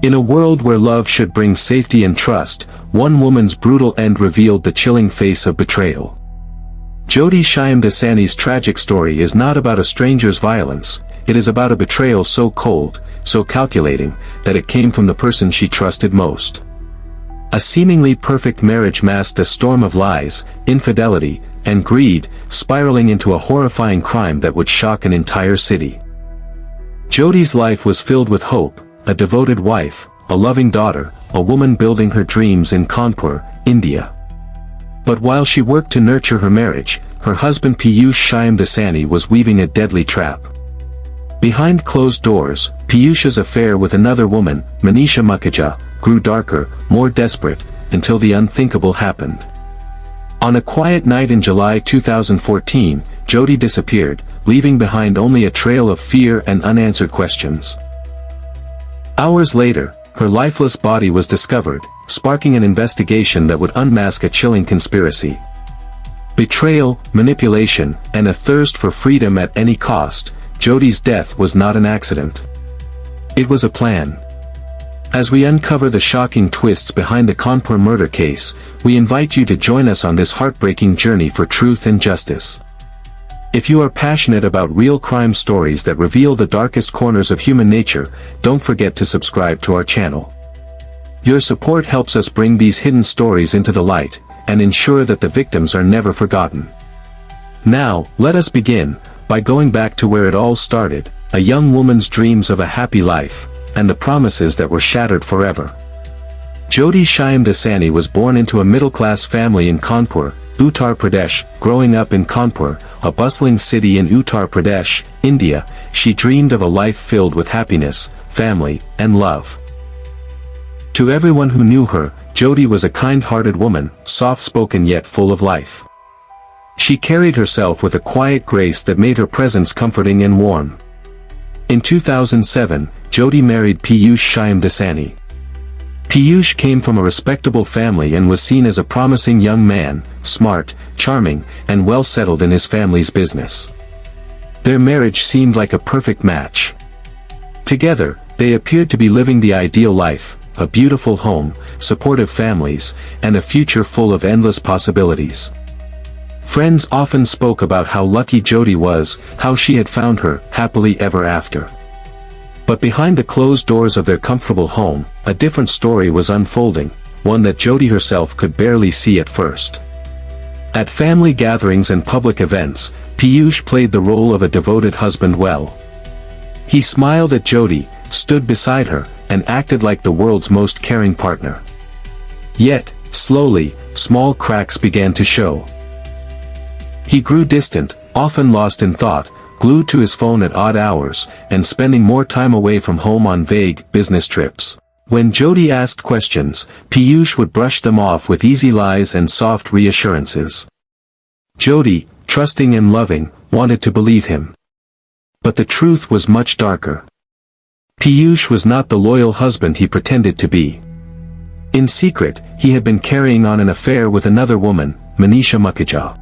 In a world where love should bring safety and trust, one woman's brutal end revealed the chilling face of betrayal. Jyoti Shyamdasani's tragic story is not about a stranger's violence, it is about a betrayal so cold, so calculating, that it came from the person she trusted most. A seemingly perfect marriage masked a storm of lies, infidelity, and greed, spiraling into a horrifying crime that would shock an entire city. Jyoti's life was filled with hope, a devoted wife, a loving daughter, a woman building her dreams in Kanpur, India. But while she worked to nurture her marriage, her husband Piyush Shyamdasani was weaving a deadly trap. Behind closed doors, Piyush's affair with another woman, Manisha Mukherjee, grew darker, more desperate, until the unthinkable happened. On a quiet night in July 2014, Jyoti disappeared, leaving behind only a trail of fear and unanswered questions. Hours later, her lifeless body was discovered, sparking an investigation that would unmask a chilling conspiracy. Betrayal, manipulation, and a thirst for freedom at any cost, Jyoti's death was not an accident. It was a plan. As we uncover the shocking twists behind the Kanpur murder case, we invite you to join us on this heartbreaking journey for truth and justice. If you are passionate about real crime stories that reveal the darkest corners of human nature, don't forget to subscribe to our channel. Your support helps us bring these hidden stories into the light, and ensure that the victims are never forgotten. Now, let us begin, by going back to where it all started, a young woman's dreams of a happy life, and the promises that were shattered forever. Jyoti Shyamdasani was born into a middle-class family in Kanpur, Uttar Pradesh. Growing up in Kanpur, a bustling city in Uttar Pradesh, India, she dreamed of a life filled with happiness, family, and love. To everyone who knew her, Jyoti was a kind-hearted woman, soft-spoken yet full of life. She carried herself with a quiet grace that made her presence comforting and warm. In 2007, Jyoti married Piyush Shyamdasani. Piyush came from a respectable family and was seen as a promising young man, smart, charming, and well settled in his family's business. Their marriage seemed like a perfect match. Together, they appeared to be living the ideal life, a beautiful home, supportive families, and a future full of endless possibilities. Friends often spoke about how lucky Jyoti was, how she had found her happily ever after. But behind the closed doors of their comfortable home, a different story was unfolding, one that Jyoti herself could barely see at first. At family gatherings and public events, Piyush played the role of a devoted husband well. He smiled at Jyoti, stood beside her, and acted like the world's most caring partner. Yet, slowly, small cracks began to show. He grew distant, often lost in thought, glued to his phone at odd hours, and spending more time away from home on vague, business trips. When Jyoti asked questions, Piyush would brush them off with easy lies and soft reassurances. Jyoti, trusting and loving, wanted to believe him. But the truth was much darker. Piyush was not the loyal husband he pretended to be. In secret, he had been carrying on an affair with another woman, Manisha Mukherjee.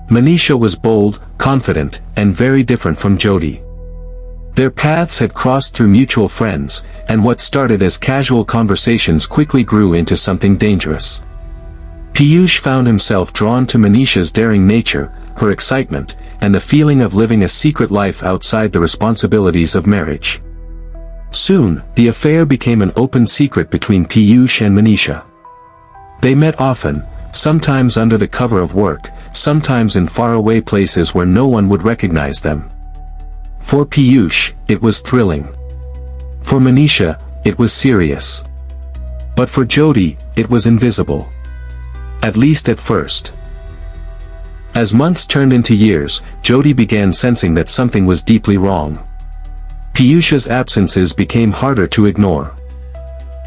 Manisha was bold, confident, and very different from Jyoti. Their paths had crossed through mutual friends, and what started as casual conversations quickly grew into something dangerous. Piyush found himself drawn to Manisha's daring nature, her excitement, and the feeling of living a secret life outside the responsibilities of marriage. Soon, the affair became an open secret between Piyush and Manisha. They met often, sometimes under the cover of work, sometimes in faraway places where no one would recognize them. For Piyush, it was thrilling. For Manisha, it was serious. But for Jyoti, it was invisible. At least at first. As months turned into years, Jyoti began sensing that something was deeply wrong. Piyush's absences became harder to ignore.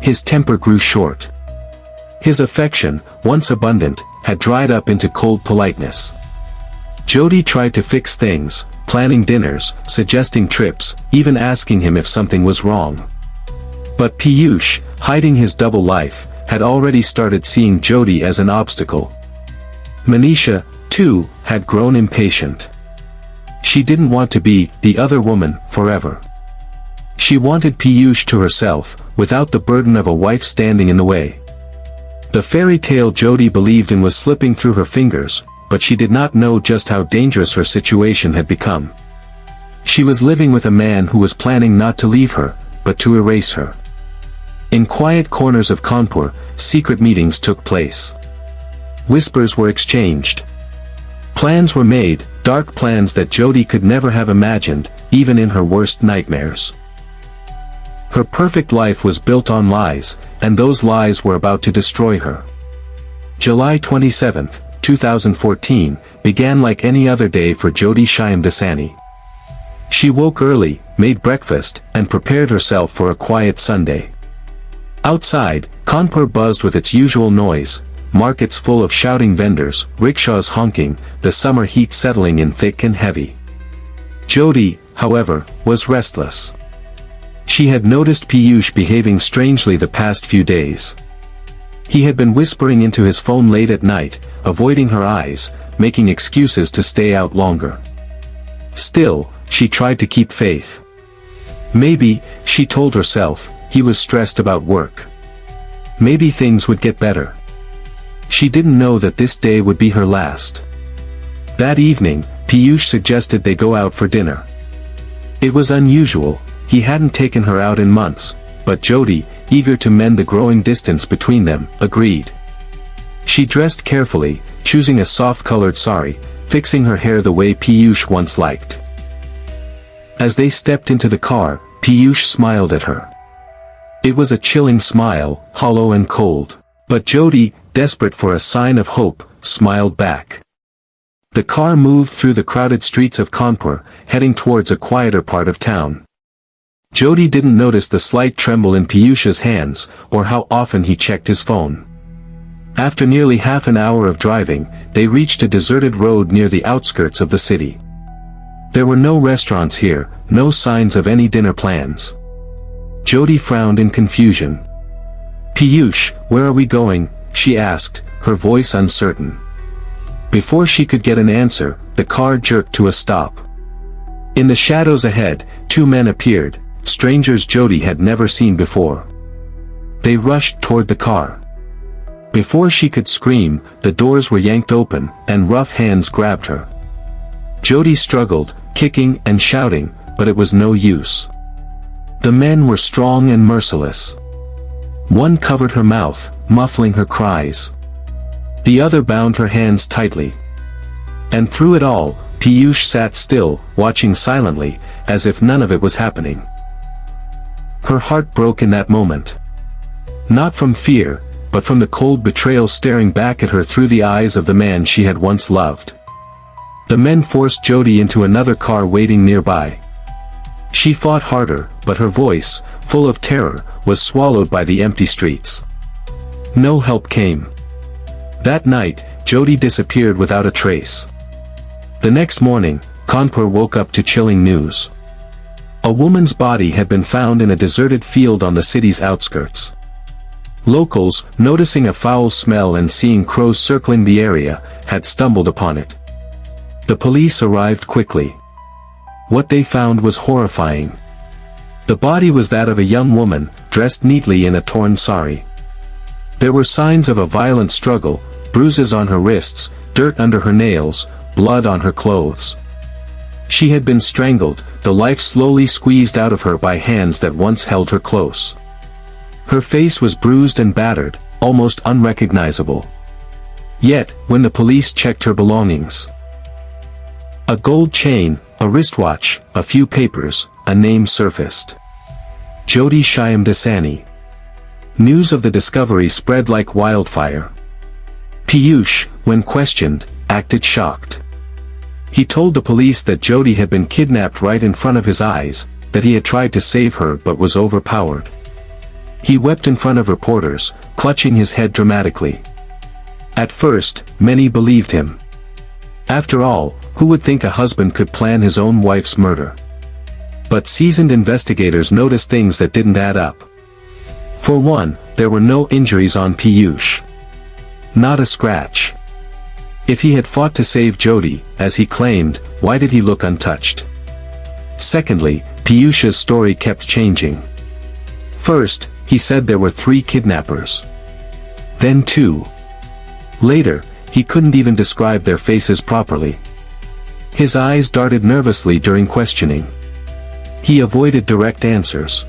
His temper grew short. His affection, once abundant, had dried up into cold politeness. Jyoti tried to fix things, planning dinners, suggesting trips, even asking him if something was wrong. But Piyush, hiding his double life, had already started seeing Jyoti as an obstacle. Manisha, too, had grown impatient. She didn't want to be the other woman forever. She wanted Piyush to herself, without the burden of a wife standing in the way. The fairy tale Jyoti believed in was slipping through her fingers, but she did not know just how dangerous her situation had become. She was living with a man who was planning not to leave her, but to erase her. In quiet corners of Kanpur, secret meetings took place. Whispers were exchanged. Plans were made, dark plans that Jyoti could never have imagined, even in her worst nightmares. Her perfect life was built on lies, and those lies were about to destroy her. July 27, 2014, began like any other day for Jyoti Shyamdasani. She woke early, made breakfast, and prepared herself for a quiet Sunday. Outside, Kanpur buzzed with its usual noise, markets full of shouting vendors, rickshaws honking, the summer heat settling in thick and heavy. Jyoti, however, was restless. She had noticed Piyush behaving strangely the past few days. He had been whispering into his phone late at night, avoiding her eyes, making excuses to stay out longer. Still, she tried to keep faith. Maybe, she told herself, he was stressed about work. Maybe things would get better. She didn't know that this day would be her last. That evening, Piyush suggested they go out for dinner. It was unusual, he hadn't taken her out in months, but Jyoti, eager to mend the growing distance between them, agreed. She dressed carefully, choosing a soft-colored sari, fixing her hair the way Piyush once liked. As they stepped into the car, Piyush smiled at her. It was a chilling smile, hollow and cold. But Jyoti, desperate for a sign of hope, smiled back. The car moved through the crowded streets of Kanpur, heading towards a quieter part of town. Jyoti didn't notice the slight tremble in Piyush's hands, or how often he checked his phone. After nearly half an hour of driving, they reached a deserted road near the outskirts of the city. There were no restaurants here, no signs of any dinner plans. Jyoti frowned in confusion. "Piyush, where are we going?" she asked, her voice uncertain. Before she could get an answer, the car jerked to a stop. In the shadows ahead, two men appeared, strangers Jyoti had never seen before. They rushed toward the car. Before she could scream, the doors were yanked open, and rough hands grabbed her. Jyoti struggled, kicking and shouting, but it was no use. The men were strong and merciless. One covered her mouth, muffling her cries. The other bound her hands tightly. And through it all, Piyush sat still, watching silently, as if none of it was happening. Her heart broke in that moment. Not from fear, but from the cold betrayal staring back at her through the eyes of the man she had once loved. The men forced Jyoti into another car waiting nearby. She fought harder, but her voice, full of terror, was swallowed by the empty streets. No help came. That night, Jyoti disappeared without a trace. The next morning, Kanpur woke up to chilling news. A woman's body had been found in a deserted field on the city's outskirts. Locals, noticing a foul smell and seeing crows circling the area, had stumbled upon it. The police arrived quickly. What they found was horrifying. The body was that of a young woman, dressed neatly in a torn sari. There were signs of a violent struggle, bruises on her wrists, dirt under her nails, blood on her clothes. She had been strangled, the life slowly squeezed out of her by hands that once held her close. Her face was bruised and battered, almost unrecognizable. Yet, when the police checked her belongings, a gold chain, a wristwatch, a few papers, a name surfaced. Jyoti Shyamdasani. News of the discovery spread like wildfire. Piyush, when questioned, acted shocked. He told the police that Jyoti had been kidnapped right in front of his eyes, that he had tried to save her but was overpowered. He wept in front of reporters, clutching his head dramatically. At first, many believed him. After all, who would think a husband could plan his own wife's murder? But seasoned investigators noticed things that didn't add up. For one, there were no injuries on Piyush. Not a scratch. If he had fought to save Jyoti, as he claimed, why did he look untouched? Secondly, Piyush's story kept changing. First, he said there were 3 kidnappers. Then 2. Later, he couldn't even describe their faces properly. His eyes darted nervously during questioning. He avoided direct answers.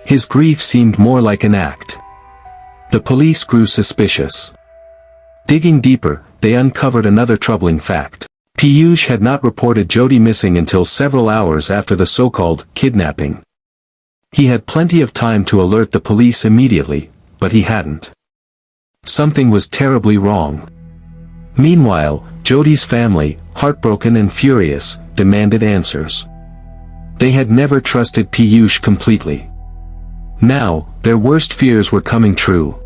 His grief seemed more like an act. The police grew suspicious. Digging deeper, they uncovered another troubling fact. Piyush had not reported Jyoti missing until several hours after the so-called kidnapping. He had plenty of time to alert the police immediately, but he hadn't. Something was terribly wrong. Meanwhile, Jyoti's family, heartbroken and furious, demanded answers. They had never trusted Piyush completely. Now, their worst fears were coming true.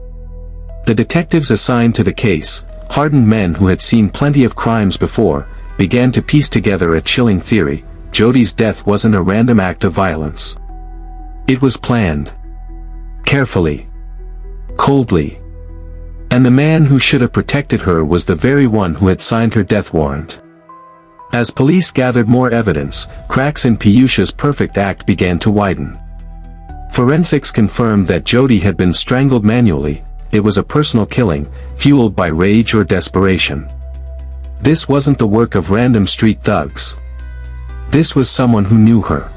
The detectives assigned to the case, hardened men who had seen plenty of crimes before, began to piece together a chilling theory: Jyoti's death wasn't a random act of violence. It was planned. Carefully. Coldly. And the man who should have protected her was the very one who had signed her death warrant. As police gathered more evidence, cracks in Piyush's perfect act began to widen. Forensics confirmed that Jyoti had been strangled manually. It was a personal killing, fueled by rage or desperation. This wasn't the work of random street thugs. This was someone who knew her.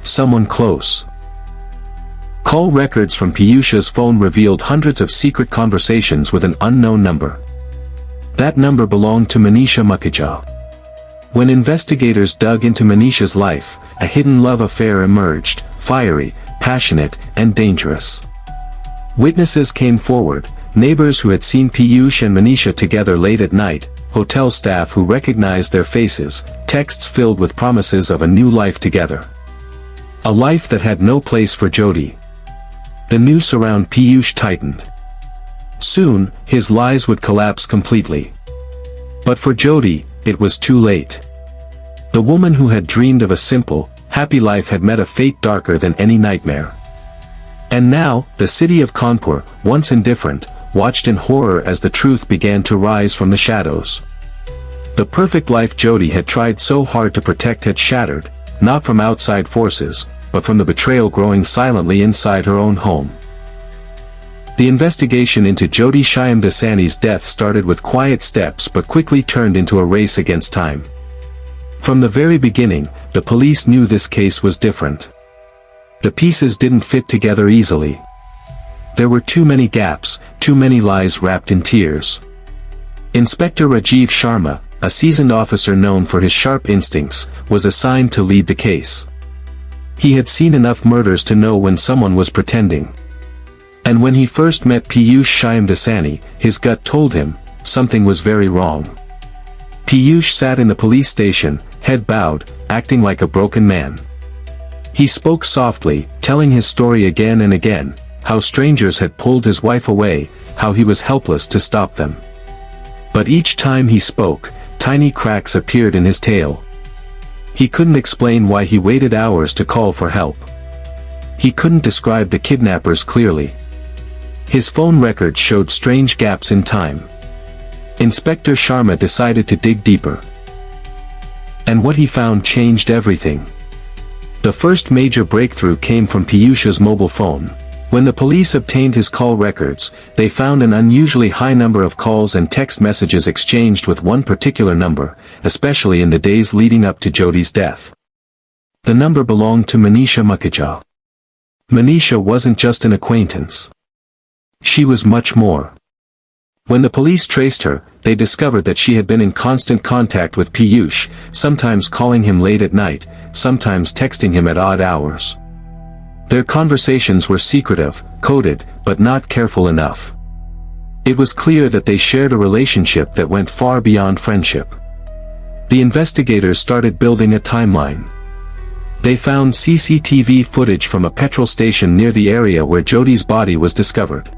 Someone close. Call records from Piyush's phone revealed hundreds of secret conversations with an unknown number. That number belonged to Manisha Mukhija. When investigators dug into Manisha's life, a hidden love affair emerged, fiery, passionate, and dangerous. Witnesses came forward, neighbors who had seen Piyush and Manisha together late at night, hotel staff who recognized their faces, texts filled with promises of a new life together. A life that had no place for Jyoti. The noose around Piyush tightened. Soon, his lies would collapse completely. But for Jyoti, it was too late. The woman who had dreamed of a simple, happy life had met a fate darker than any nightmare. And now, the city of Kanpur, once indifferent, watched in horror as the truth began to rise from the shadows. The perfect life Jyoti had tried so hard to protect had shattered, not from outside forces, but from the betrayal growing silently inside her own home. The investigation into Jyoti Shyamdasani's death started with quiet steps but quickly turned into a race against time. From the very beginning, the police knew this case was different. The pieces didn't fit together easily. There were too many gaps, too many lies wrapped in tears. Inspector Rajiv Sharma, a seasoned officer known for his sharp instincts, was assigned to lead the case. He had seen enough murders to know when someone was pretending. And when he first met Piyush Shyamdasani, his gut told him, something was very wrong. Piyush sat in the police station, head bowed, acting like a broken man. He spoke softly, telling his story again and again, how strangers had pulled his wife away, how he was helpless to stop them. But each time he spoke, tiny cracks appeared in his tale. He couldn't explain why he waited hours to call for help. He couldn't describe the kidnappers clearly. His phone records showed strange gaps in time. Inspector Sharma decided to dig deeper. And what he found changed everything. The first major breakthrough came from Piyush's mobile phone. When the police obtained his call records, they found an unusually high number of calls and text messages exchanged with one particular number, especially in the days leading up to Jyoti's death. The number belonged to Manisha Mukhija. Manisha wasn't just an acquaintance. She was much more. When the police traced her, they discovered that she had been in constant contact with Piyush, sometimes calling him late at night, sometimes texting him at odd hours. Their conversations were secretive, coded, but not careful enough. It was clear that they shared a relationship that went far beyond friendship. The investigators started building a timeline. They found CCTV footage from a petrol station near the area where Jyoti's body was discovered.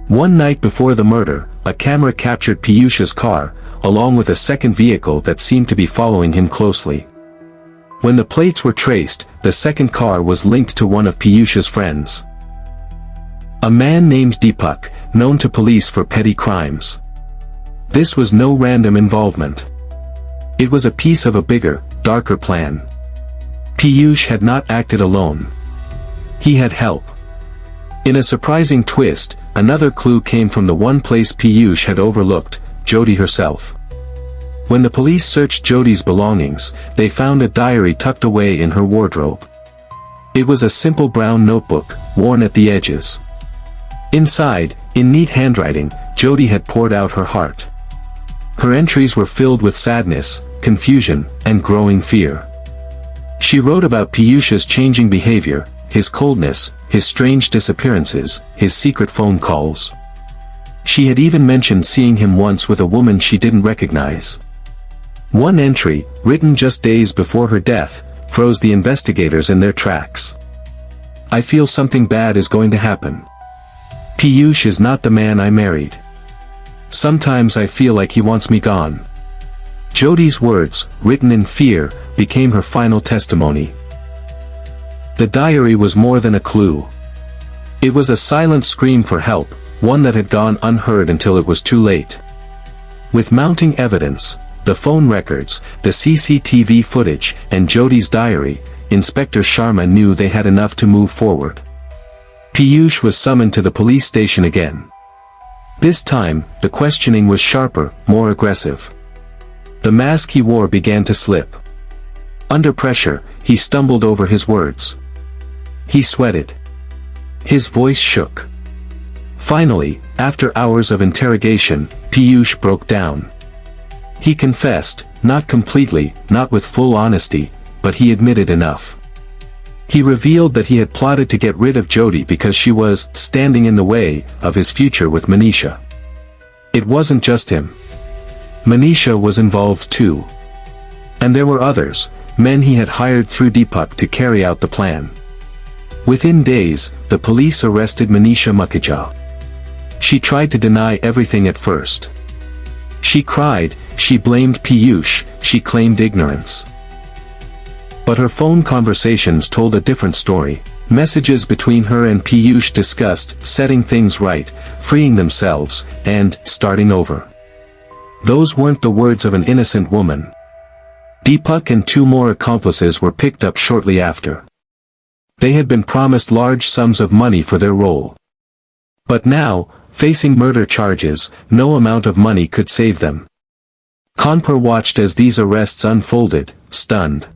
One night before the murder, a camera captured Piyush's car, along with a second vehicle that seemed to be following him closely. When the plates were traced, the second car was linked to one of Piyush's friends. A man named Deepak, known to police for petty crimes. This was no random involvement. It was a piece of a bigger, darker plan. Piyush had not acted alone. He had help. In a surprising twist, another clue came from the one place Piyush had overlooked, Jyoti herself. When the police searched Jyoti's belongings, they found a diary tucked away in her wardrobe. It was a simple brown notebook, worn at the edges. Inside, in neat handwriting, Jyoti had poured out her heart. Her entries were filled with sadness, confusion, and growing fear. She wrote about Piyush's changing behavior, his coldness, his strange disappearances, his secret phone calls. She had even mentioned seeing him once with a woman she didn't recognize. One entry, written just days before her death, froze the investigators in their tracks. "I feel something bad is going to happen. Piyush is not the man I married. Sometimes I feel like he wants me gone." Jyoti's words, written in fear, became her final testimony. The diary was more than a clue. It was a silent scream for help, one that had gone unheard until it was too late. With mounting evidence, the phone records, the CCTV footage, and Jyoti's diary, Inspector Sharma knew they had enough to move forward. Piyush was summoned to the police station again. This time, the questioning was sharper, more aggressive. The mask he wore began to slip. Under pressure, he stumbled over his words. He sweated. His voice shook. Finally, after hours of interrogation, Piyush broke down. He confessed, not completely, not with full honesty, but he admitted enough. He revealed that he had plotted to get rid of Jyoti because she was standing in the way of his future with Manisha. It wasn't just him. Manisha was involved too. And there were others, men he had hired through Deepak to carry out the plan. Within days, the police arrested Manisha Mukhija. She tried to deny everything at first. She cried, she blamed Piyush, she claimed ignorance. But her phone conversations told a different story. Messages between her and Piyush discussed setting things right, freeing themselves, and starting over. Those weren't the words of an innocent woman. Deepak and 2 more accomplices were picked up shortly after. They had been promised large sums of money for their role. But now, facing murder charges, no amount of money could save them. Kanpur watched as these arrests unfolded, stunned.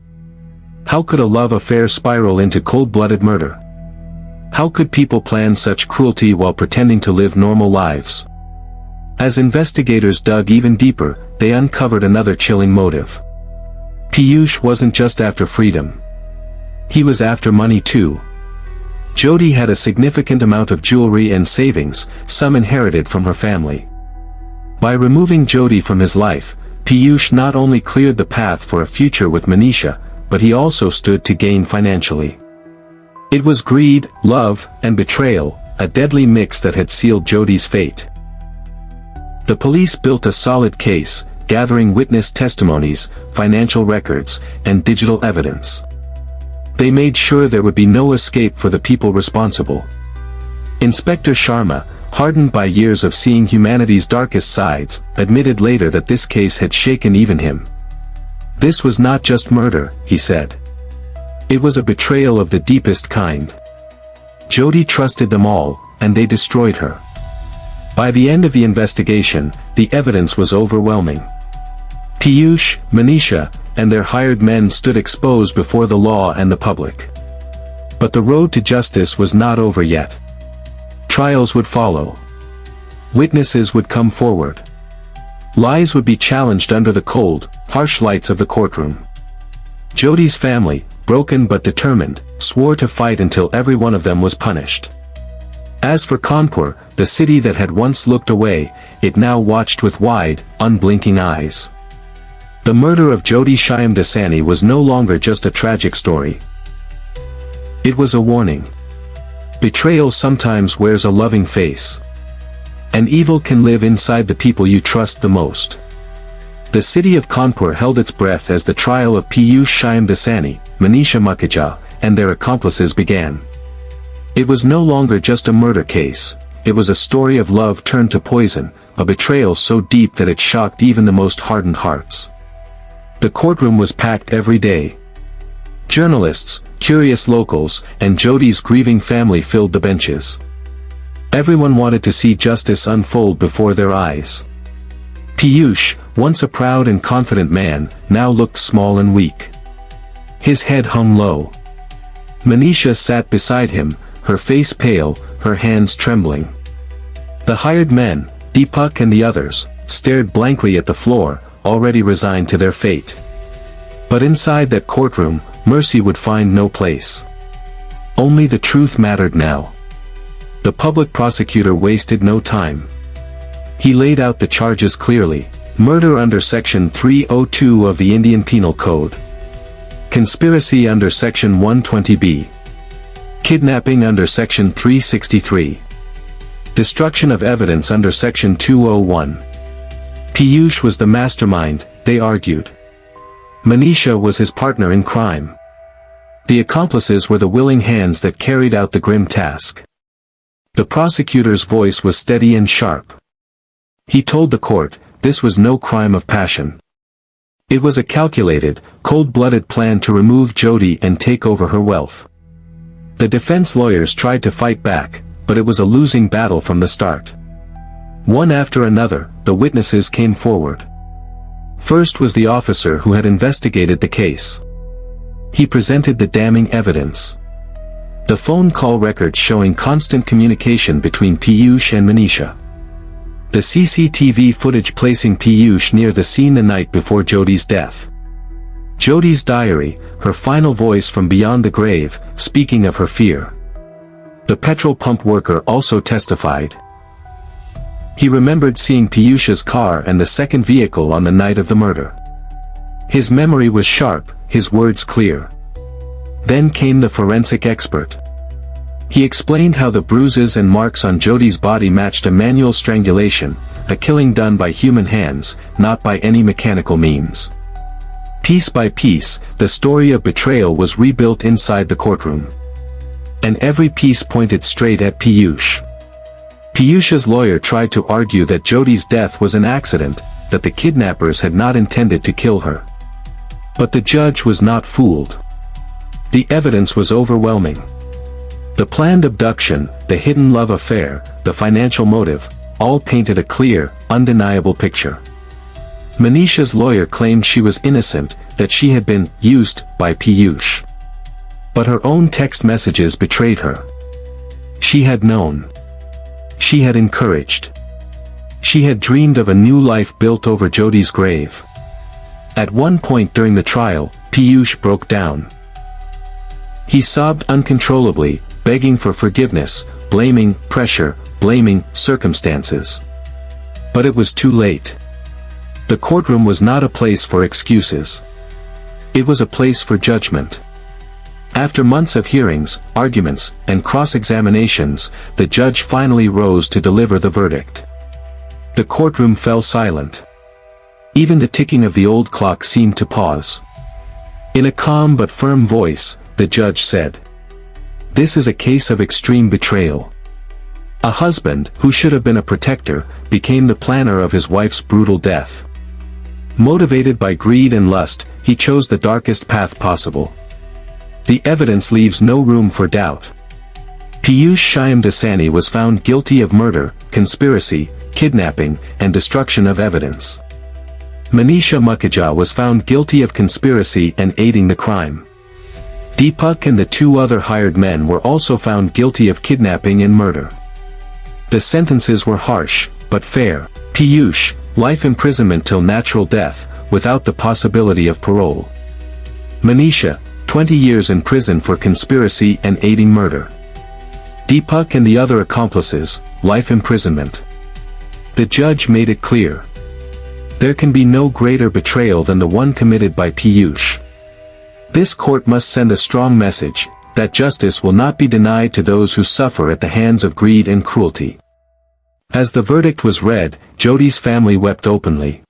How could a love affair spiral into cold-blooded murder? How could people plan such cruelty while pretending to live normal lives? As investigators dug even deeper, they uncovered another chilling motive. Piyush wasn't just after freedom. He was after money too. Jyoti had a significant amount of jewelry and savings, some inherited from her family. By removing Jyoti from his life, Piyush not only cleared the path for a future with Manisha, but he also stood to gain financially. It was greed, love, and betrayal, a deadly mix that had sealed Jyoti's fate. The police built a solid case, gathering witness testimonies, financial records, and digital evidence. They made sure there would be no escape for the people responsible. Inspector Sharma, hardened by years of seeing humanity's darkest sides, admitted later that this case had shaken even him. "This was not just murder," he said. "It was a betrayal of the deepest kind. Jyoti trusted them all, and they destroyed her." By the end of the investigation, the evidence was overwhelming. Piyush, Manisha, and their hired men stood exposed before the law and the public. But the road to justice was not over yet. Trials would follow. Witnesses would come forward. Lies would be challenged under the cold, harsh lights of the courtroom. Jyoti's family, broken but determined, swore to fight until every one of them was punished. As for Kanpur, the city that had once looked away, it now watched with wide, unblinking eyes. The murder of Jyoti Shyamdasani was no longer just a tragic story. It was a warning. Betrayal sometimes wears a loving face. And evil can live inside the people you trust the most. The city of Kanpur held its breath as the trial of Piyush Shyamdasani, Manisha Mukhija, and their accomplices began. It was no longer just a murder case, it was a story of love turned to poison, a betrayal so deep that it shocked even the most hardened hearts. The courtroom was packed every day. Journalists, curious locals, and Jyoti's grieving family filled the benches. Everyone wanted to see justice unfold before their eyes. Piyush, once a proud and confident man, now looked small and weak. His head hung low. Manisha sat beside him, her face pale, her hands trembling. The hired men, Deepak and the others, stared blankly at the floor, already resigned to their fate. But inside that courtroom, mercy would find no place. Only the truth mattered now. The public prosecutor wasted no time. He laid out the charges clearly: murder under Section 302 of the Indian Penal Code, conspiracy under Section 120B, kidnapping under Section 363, destruction of evidence under Section 201. Piyush was the mastermind, they argued. Manisha was his partner in crime. The accomplices were the willing hands that carried out the grim task. The prosecutor's voice was steady and sharp. He told the court, this was no crime of passion. It was a calculated, cold-blooded plan to remove Jyoti and take over her wealth. The defense lawyers tried to fight back, but it was a losing battle from the start. One after another, the witnesses came forward. First was the officer who had investigated the case. He presented the damning evidence. The phone call records showing constant communication between Piyush and Manisha. The CCTV footage placing Piyush near the scene the night before Jyoti's death. Jyoti's diary, her final voice from beyond the grave, speaking of her fear. The petrol pump worker also testified. He remembered seeing Piyush's car and the second vehicle on the night of the murder. His memory was sharp, his words clear. Then came the forensic expert. He explained how the bruises and marks on Jyoti's body matched a manual strangulation, a killing done by human hands, not by any mechanical means. Piece by piece, the story of betrayal was rebuilt inside the courtroom. And every piece pointed straight at Piyush. Piyush's lawyer tried to argue that Jyoti's death was an accident, that the kidnappers had not intended to kill her. But the judge was not fooled. The evidence was overwhelming. The planned abduction, the hidden love affair, the financial motive, all painted a clear, undeniable picture. Manisha's lawyer claimed she was innocent, that she had been used by Piyush. But her own text messages betrayed her. She had known. She had encouraged. She had dreamed of a new life built over Jyoti's grave. At one point during the trial, Piyush broke down. He sobbed uncontrollably, begging for forgiveness, blaming pressure, blaming circumstances. But it was too late. The courtroom was not a place for excuses. It was a place for judgment. After months of hearings, arguments, and cross-examinations, the judge finally rose to deliver the verdict. The courtroom fell silent. Even the ticking of the old clock seemed to pause. In a calm but firm voice, the judge said, "This is a case of extreme betrayal. A husband, who should have been a protector, became the planner of his wife's brutal death. Motivated by greed and lust, he chose the darkest path possible. The evidence leaves no room for doubt. Jyoti Shyamdasani was found guilty of murder, conspiracy, kidnapping, and destruction of evidence. Manisha Mukherjee was found guilty of conspiracy and aiding the crime. Deepak and the two other hired men were also found guilty of kidnapping and murder. The sentences were harsh, but fair. Piyush, life imprisonment till natural death, without the possibility of parole. Manisha, 20 years in prison for conspiracy and aiding murder. Deepak and the other accomplices, life imprisonment. The judge made it clear. There can be no greater betrayal than the one committed by Piyush. This court must send a strong message, that justice will not be denied to those who suffer at the hands of greed and cruelty." As the verdict was read, Jyoti's family wept openly.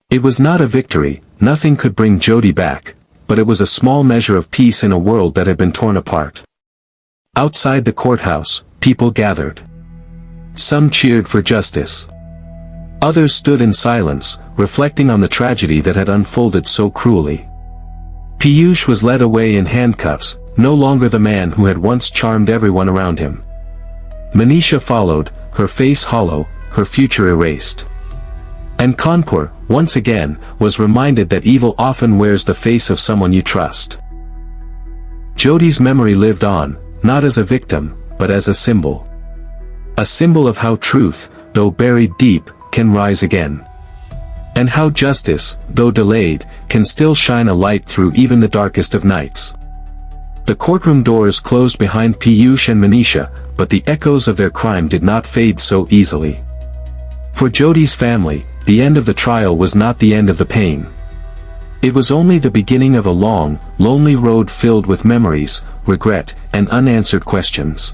It was not a victory, nothing could bring Jyoti back, but it was a small measure of peace in a world that had been torn apart. Outside the courthouse, people gathered. Some cheered for justice. Others stood in silence, reflecting on the tragedy that had unfolded so cruelly. Piyush was led away in handcuffs, no longer the man who had once charmed everyone around him. Manisha followed, her face hollow, her future erased. And Kanpur, once again, was reminded that evil often wears the face of someone you trust. Jyoti's memory lived on, not as a victim, but as a symbol. A symbol of how truth, though buried deep, can rise again. And how justice, though delayed, can still shine a light through even the darkest of nights. The courtroom doors closed behind Piyush and Manisha, but the echoes of their crime did not fade so easily. For Jyoti's family, the end of the trial was not the end of the pain. It was only the beginning of a long, lonely road filled with memories, regret, and unanswered questions.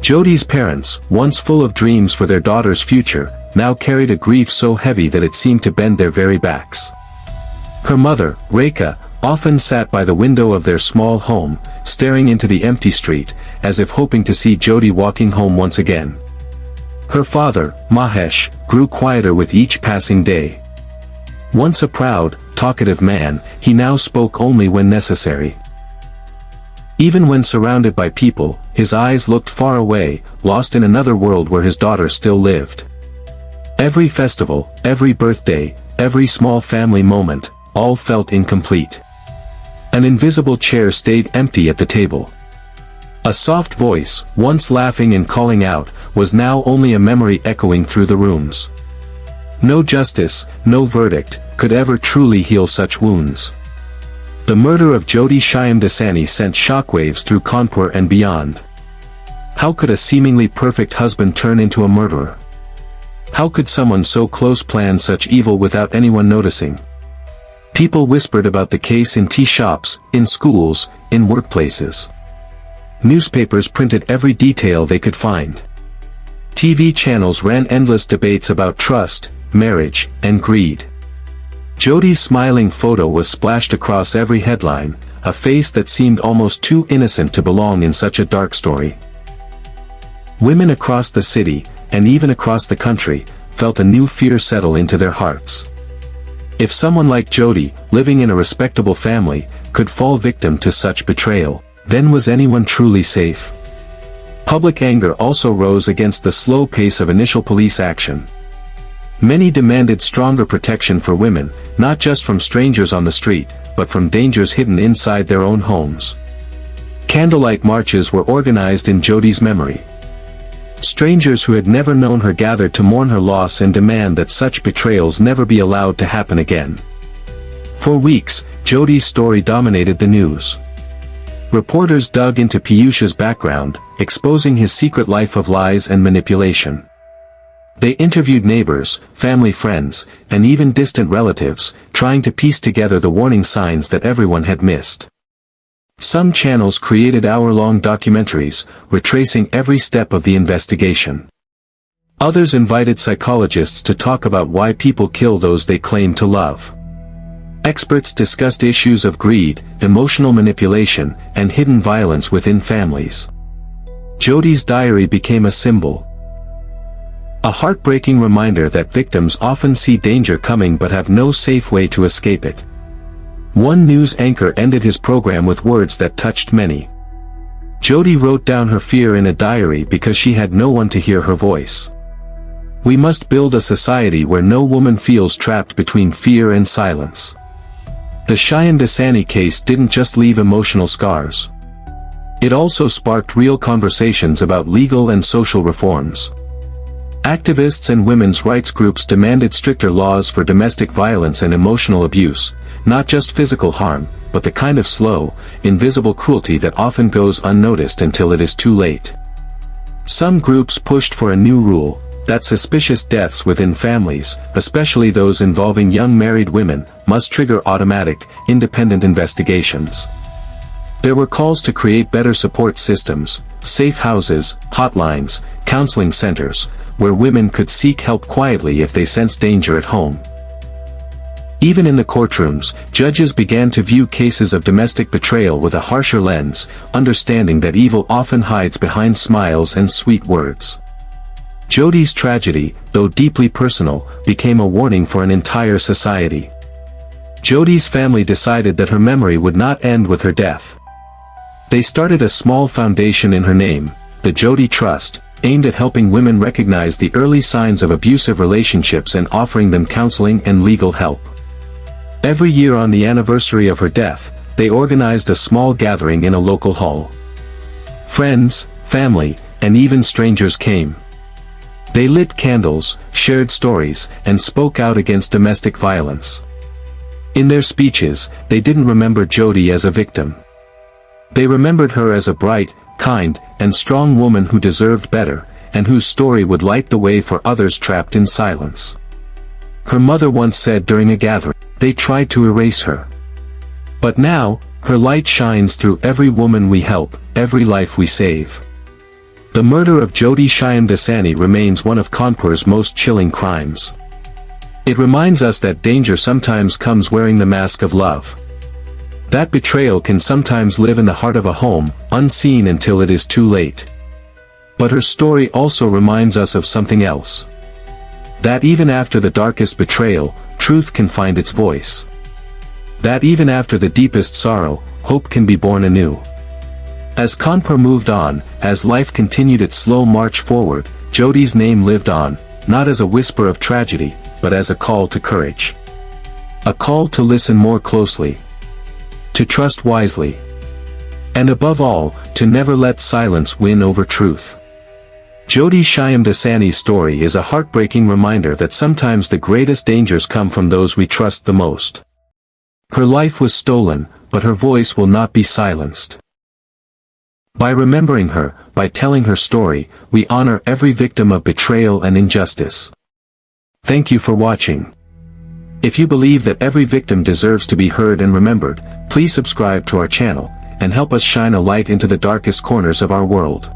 Jyoti's parents, once full of dreams for their daughter's future, now carried a grief so heavy that it seemed to bend their very backs. Her mother, Rekha, often sat by the window of their small home, staring into the empty street, as if hoping to see Jyoti walking home once again. Her father, Mahesh, grew quieter with each passing day. Once a proud, talkative man, he now spoke only when necessary. Even when surrounded by people, his eyes looked far away, lost in another world where his daughter still lived. Every festival, every birthday, every small family moment, all felt incomplete. An invisible chair stayed empty at the table. A soft voice, once laughing and calling out, was now only a memory echoing through the rooms. No justice, no verdict, could ever truly heal such wounds. The murder of Jyoti Shyamdasani sent shockwaves through Kanpur and beyond. How could a seemingly perfect husband turn into a murderer? How could someone so close plan such evil without anyone noticing? People whispered about the case in tea shops, in schools, in workplaces. Newspapers printed every detail they could find. TV channels ran endless debates about trust, marriage, and greed. Jyoti's smiling photo was splashed across every headline, a face that seemed almost too innocent to belong in such a dark story. Women across the city, and even across the country, felt a new fear settle into their hearts. If someone like Jyoti, living in a respectable family, could fall victim to such betrayal, then was anyone truly safe? Public anger also rose against the slow pace of initial police action. Many demanded stronger protection for women, not just from strangers on the street, but from dangers hidden inside their own homes. Candlelight marches were organized in Jyoti's memory. Strangers who had never known her gathered to mourn her loss and demand that such betrayals never be allowed to happen again. For weeks, Jyoti's story dominated the news. Reporters dug into Piyush's background, exposing his secret life of lies and manipulation. They interviewed neighbors, family friends, and even distant relatives, trying to piece together the warning signs that everyone had missed. Some channels created hour-long documentaries, retracing every step of the investigation. Others invited psychologists to talk about why people kill those they claim to love. Experts discussed issues of greed, emotional manipulation, and hidden violence within families. Jyoti's diary became a symbol. A heartbreaking reminder that victims often see danger coming but have no safe way to escape it. One news anchor ended his program with words that touched many. Jyoti wrote down her fear in a diary because she had no one to hear her voice. We must build a society where no woman feels trapped between fear and silence. The Shyamdasani case didn't just leave emotional scars. It also sparked real conversations about legal and social reforms. Activists and women's rights groups demanded stricter laws for domestic violence and emotional abuse, not just physical harm, but the kind of slow, invisible cruelty that often goes unnoticed until it is too late. Some groups pushed for a new rule, that suspicious deaths within families, especially those involving young married women, must trigger automatic, independent investigations. There were calls to create better support systems, safe houses, hotlines, counseling centers, where women could seek help quietly if they sensed danger at home. Even in the courtrooms, judges began to view cases of domestic betrayal with a harsher lens, understanding that evil often hides behind smiles and sweet words. Jyoti's tragedy, though deeply personal, became a warning for an entire society. Jyoti's family decided that her memory would not end with her death. They started a small foundation in her name, the Jyoti Trust, aimed at helping women recognize the early signs of abusive relationships and offering them counseling and legal help. Every year on the anniversary of her death, they organized a small gathering in a local hall. Friends, family, and even strangers came. They lit candles, shared stories, and spoke out against domestic violence. In their speeches, they didn't remember Jyoti as a victim. They remembered her as a bright, kind, and strong woman who deserved better, and whose story would light the way for others trapped in silence. Her mother once said during a gathering, "They tried to erase her. But now, her light shines through every woman we help, every life we save." The murder of Jyoti Shyamdasani remains one of Kanpur's most chilling crimes. It reminds us that danger sometimes comes wearing the mask of love. That betrayal can sometimes live in the heart of a home, unseen until it is too late. But her story also reminds us of something else. That even after the darkest betrayal, truth can find its voice. That even after the deepest sorrow, hope can be born anew. As Kanpur moved on, as life continued its slow march forward, Jyoti's name lived on, not as a whisper of tragedy, but as a call to courage. A call to listen more closely. To trust wisely. And above all, to never let silence win over truth. Jyoti Shyamdasani's story is a heartbreaking reminder that sometimes the greatest dangers come from those we trust the most. Her life was stolen, but her voice will not be silenced. By remembering her, by telling her story, we honor every victim of betrayal and injustice. Thank you for watching. If you believe that every victim deserves to be heard and remembered, please subscribe to our channel, and help us shine a light into the darkest corners of our world.